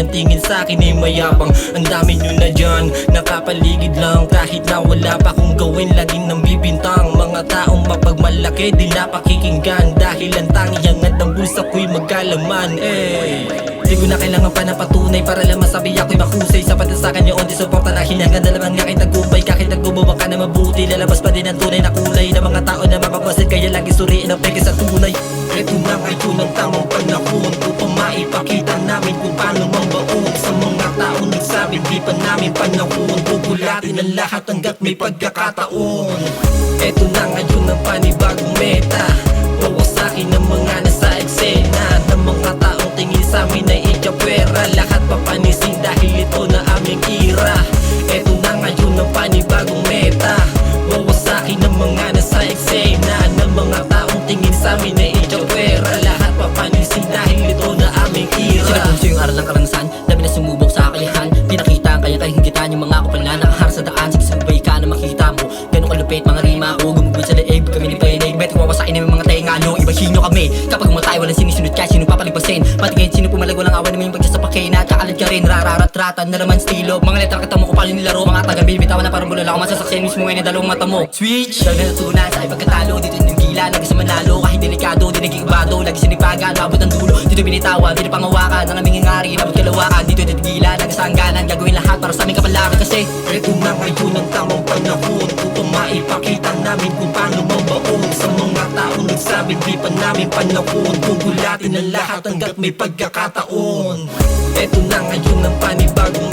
ng tingin sa'kin ay mayabang. Ang dami nyo na dyan, nakapaligid lang. Kahit na wala pa kung gawin, laging nang bibintang. Mga taong mapagmalaki, di na pakikinggan. Dahil ang tangi angat ng bulsa ko'y magkalaman. Di ko na kailangan pa ng patunay para lang masabi ako'y mahusay. Sapat na sa'kin yung onti suporta na hinanggan. Dalaman nga kayo tagumpay, kahit nagbubuwang ka na mabuti. Lalabas pa din ang tunay na kulay ng mga tao na mapapasit. Kaya lagi suriin ang peke sa tunay. Eto na ngayon ang tamang panahon upang maipakita namin kung paano mambaon. Sa mga tao nagsabi di pa namin panahon, bubulatin ang lahat hanggat may pagkakataon. Eto na ngayon ang panibagong meta, wawasakin ang mga nasa eksena. Ng mga taong tingin sa amin ay ikapwera, lahat papanisin dahil ito na aming ira. Eto na ngayon ang panibagong meta, wawasakin ang mga nasa eksena. Ng mga taong tingin sa amin ay ikapwera, lahat papanisin dahil ito na aming ira. Sinapuso yung aral ng karanasan, dami na sumubok sa kakayahan. Pinakita ang kayang kahingitan yung mga kupala nakahar sa daan. Sige sabay ka na makita mo, ganun kalupit mga rima ko. Gumugod sa leeg, kami ni Paineg. Bet wawasakin namin mga tenga nyo, ibahin nyo kami. Kapag umatay walang sinisunod kahit sino papalipasin. Patingin sino pumalag walang awan naman yung pagsasapakin. At kakalit ka rin, rararat-ratan na naman stilo. Mga letra kita mo kung paano nilaro, mga tagang bibitawan na parang bulol ako. Masasaksiyan mismo ngayon na dalawang mata mo. Switch! Dahil natutunan sa ipagkatalo, dito yung gila, lagi sa manalo. Kahit delikado, di naging ibado, lagi sinipagan, abot ang dulo. Dito binitawan, dito pangawakan, ang aming ingari, nabot kalawakan. Dito gila, lagi sa hangganan, gagawin lahat para sa aming kapalaran kasi eto na ngayon ang tamang panahon upang maipakita namin kung paano mambaon. Sa mga taong nagsabi di pa namin panahon, bubulatin ang lahat hanggat may pagkakataon. Eto na ngayon ang panibagong